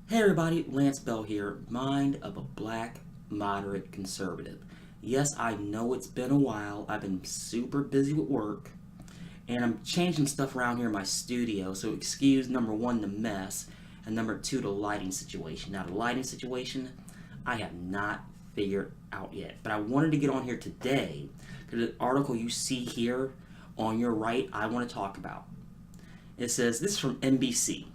Hey everybody, Lance Bell here, mind of a black moderate conservative. Yes, I know it's been a while. I've been super busy with work, and I'm changing stuff around here in my studio, so excuse number one, the mess, and number two, the lighting situation. Now, the lighting situation, I have not figured out yet, but I wanted to get on here today because the article you see here on your right, I want to talk about. It says, this is from NBC.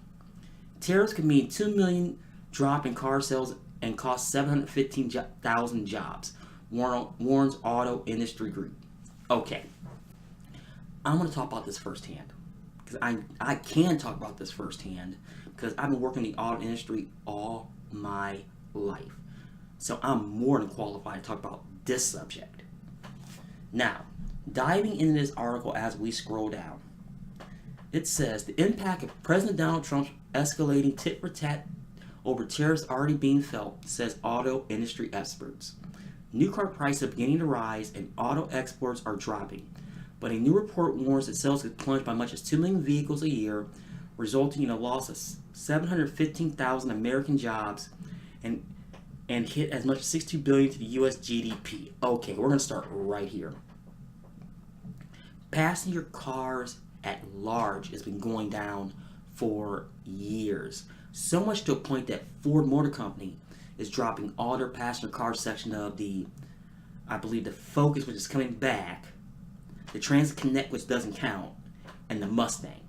Tariffs could mean 2 million drop in car sales and cost 715,000 jobs, warns auto industry group. Okay, I'm going to talk about this firsthand because I can talk about this firsthand because I've been working in the auto industry all my life. So I'm more than qualified to talk about this subject. Now, diving into this article as we scroll down, it says the impact of President Donald Trump's escalating tit for tat over tariffs already being felt, says auto industry experts. New car prices are beginning to rise and auto exports are dropping. But a new report warns that sales could plunge by much as 2 million vehicles a year, resulting in a loss of 715,000 American jobs and hit as much as 62 billion to the US GDP. Okay, we're going to start right here. Passenger cars at large has been going down for years. So much to a point that Ford Motor Company is dropping all their passenger car section of I believe the Focus, which is coming back, the Transit Connect, which doesn't count, and the Mustang.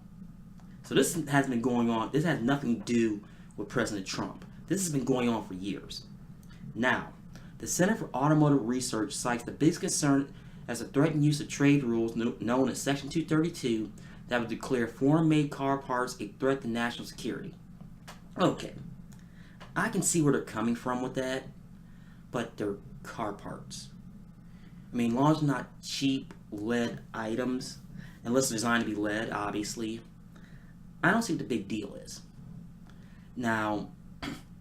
So this has been going on. This has nothing to do with President Trump. This has been going on for years. Now, the Center for Automotive Research cites the biggest concern as the threatened use of trade rules known as Section 232 that would declare foreign-made car parts a threat to national security. Okay, I can see where they're coming from with that, but they're car parts. I mean, as long as they're not cheap lead items, unless they're designed to be lead, obviously, I don't see what the big deal is. Now,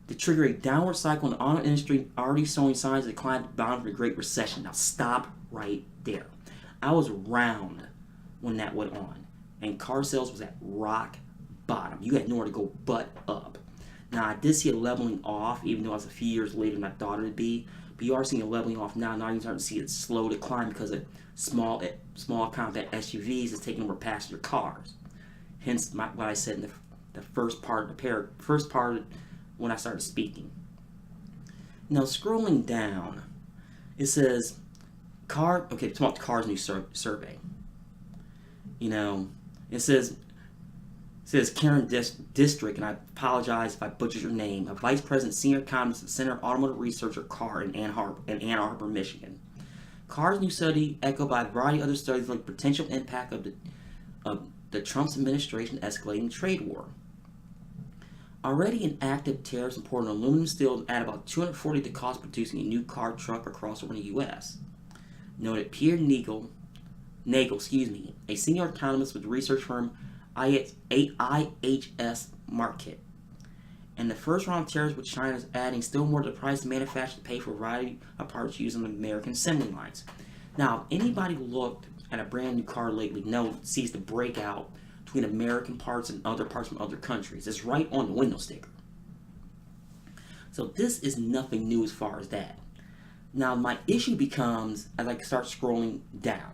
to trigger a downward cycle in the auto industry already showing signs of decline bound for the Great Recession. Now, stop right there. I was around when that went on, and car sales was at rock bottom. You had nowhere to go but up. Now, I did see a leveling off, even though it was a few years later than I thought it would be. But you are seeing a leveling off now. Now you're starting to see it slow decline because of small compact SUVs is taking over passenger cars. Hence, what I said in the first part of when I started speaking. Now, scrolling down, it says it's about Car's new survey. It says Karen District, and I apologize if I butchered your name, a vice president, senior economist at the Center of Automotive Research, or CAR, in Ann Arbor, Michigan. CAR's new study, echoed by a variety of other studies, like the potential impact of the Trump's administration escalating trade war. Already inactive tariffs imported on aluminum steel add about $240 to the cost of producing a new car, truck, or crossover in the U.S. Noted Pierre Nagel, a senior economist with the research firm IHS Markit. And the first round of tariffs with China is adding still more to the price of manufacturers to pay for a variety of parts used on the American assembly lines. Now, if anybody looked at a brand new car lately sees the breakout between American parts and other parts from other countries. It's right on the window sticker. So this is nothing new as far as that. Now, my issue becomes as I start scrolling down.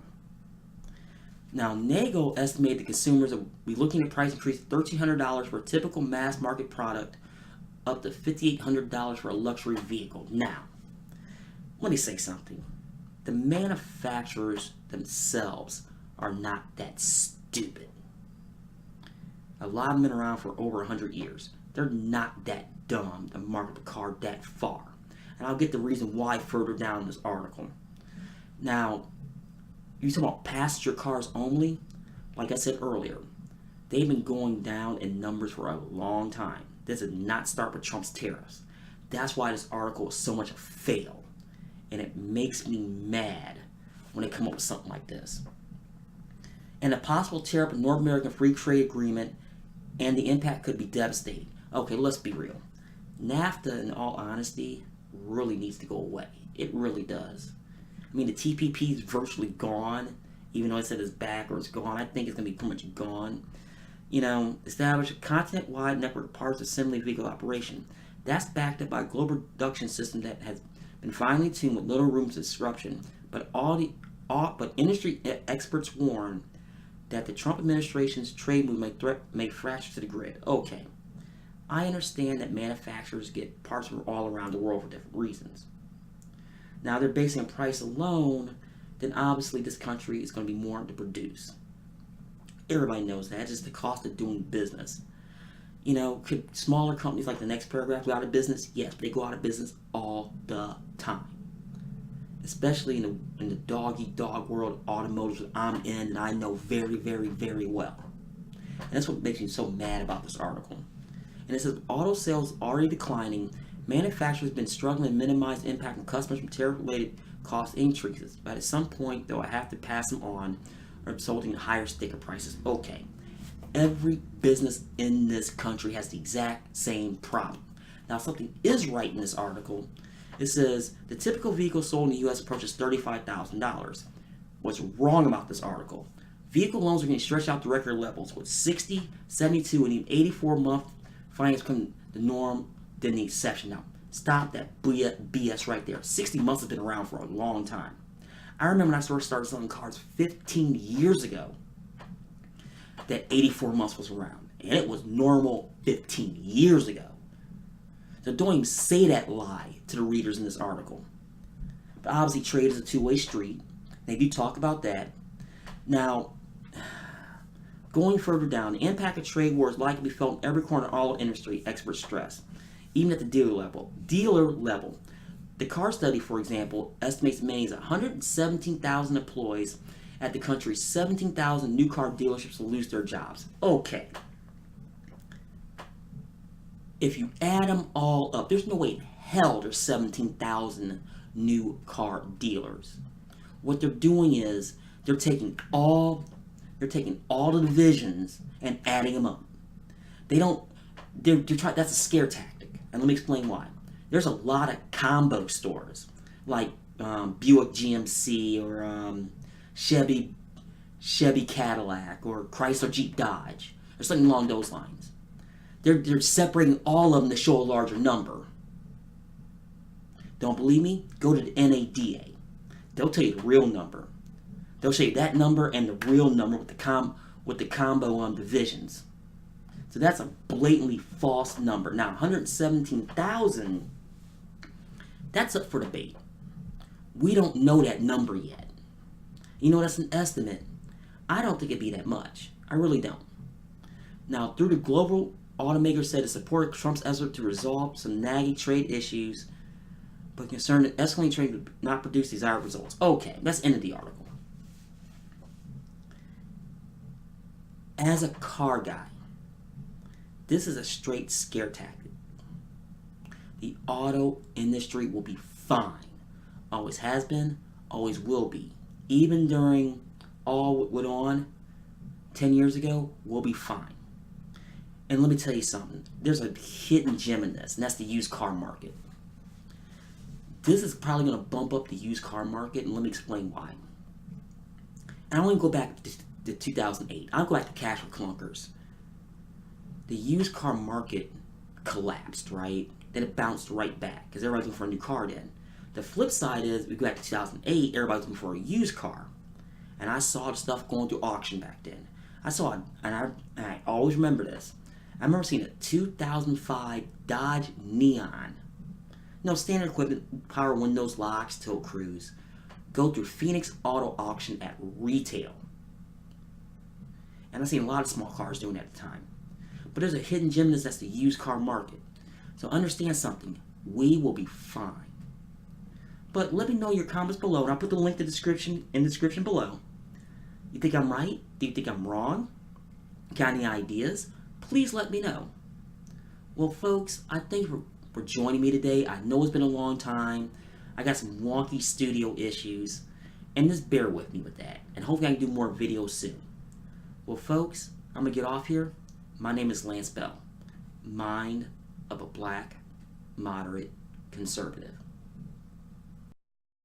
Now, Nagel estimated that consumers will be looking at a price increase of $1,300 for a typical mass market product, up to $5,800 for a luxury vehicle. Now, let me say something. The manufacturers themselves are not that stupid. A lot of them have been around for over 100 years. They're not that dumb to market the car that far. And I'll get the reason why further down in this article. Now, you talk about passenger cars only, like I said earlier, they've been going down in numbers for a long time. This did not start with Trump's tariffs. That's why this article is so much a fail. And it makes me mad when they come up with something like this. And a possible tariff of North American Free Trade Agreement, and the impact could be devastating. Okay, let's be real. NAFTA, in all honesty, really needs to go away. It really does. I mean, the TPP is virtually gone, even though I said it's back or it's gone. I think it's going to be pretty much gone. establish a continent-wide network of parts assembly vehicle operation. That's backed up by a global production system that has been finely tuned with little room for disruption. But industry experts warn that the Trump administration's trade move may fracture to the grid. Okay, I understand that manufacturers get parts from all around the world for different reasons. Now, they're basing on price alone, then obviously this country is going to be more to produce. Everybody knows that. It's just the cost of doing business. Could smaller companies like the next paragraph go out of business? Yes, but they go out of business all the time. Especially in the dog-eat-dog world of automotive that I'm in and I know very, very, very well. And that's what makes me so mad about this article. And it says, auto sales already declining. Manufacturers have been struggling to minimize the impact on customers from tariff-related cost increases. But at some point, they'll have to pass them on, resulting in higher sticker prices. Okay. Every business in this country has the exact same problem. Now, something is right in this article. It says the typical vehicle sold in the U.S. approaches $35,000. What's wrong about this article? Vehicle loans are getting stretched out to record levels, with 60, 72, and even 84-month finance becoming the norm, then the exception. Now, stop that BS right there. 60 months has been around for a long time. I remember when I first started selling cars 15 years ago, that 84 months was around. And it was normal 15 years ago. So don't even say that lie to the readers in this article. But obviously trade is a two-way street. They do talk about that. Now, going further down, the impact of trade war is likely to be felt in every corner of the auto industry, experts stress. Even at the dealer level. The car study, for example, estimates as many as 117,000 employees at the country's 17,000 new car dealerships will lose their jobs. Okay. If you add them all up, there's no way in hell there's 17,000 new car dealers. What they're doing is they're taking all the divisions and adding them up. They're trying. That's a scare tactic, and let me explain why. There's a lot of combo stores like Buick GMC or Chevy Cadillac or Chrysler Jeep Dodge or something along those lines. They're separating all of them to show a larger number. Don't believe me? Go to the NADA. They'll tell you the real number. They'll show you that number and the real number with the combo divisions. So that's a blatantly false number. Now 117,000. That's up for debate. We don't know that number yet. That's an estimate. I don't think it'd be that much. I really don't. Now, through the global automakers said to support Trump's effort to resolve some nagging trade issues, but concerned that escalating trade would not produce desired results. Okay, that's the end of the article. As a car guy, this is a straight scare tactic. The auto industry will be fine. Always has been, always will be. Even during all what went on 10 years ago, we'll be fine. And let me tell you something. There's a hidden gem in this, and that's the used car market. This is probably going to bump up the used car market, and let me explain why. And I want to go back to 2008. I'll go back to cash for clunkers. The used car market collapsed, right? Then it bounced right back because everybody's looking for a new car then. The flip side is, we go back to 2008, everybody's looking for a used car. And I saw the stuff going through auction back then. I always remember this. I remember seeing a 2005 Dodge Neon. Standard equipment, power windows, locks, tilt cruise. Go through Phoenix Auto Auction at retail. And I've seen a lot of small cars doing that at the time. But there's a hidden gem in this, that's the used car market. So understand something. We will be fine. But let me know your comments below, and I'll put the link in the description below. You think I'm right? Do you think I'm wrong? Got any ideas? Please let me know. Well, folks, I thank you for joining me today. I know it's been a long time. I got some wonky studio issues, and just bear with me with that. And hopefully I can do more videos soon. Well, folks, I'm going to get off here. My name is Lance Bell. Mind of a Black Moderate Conservative.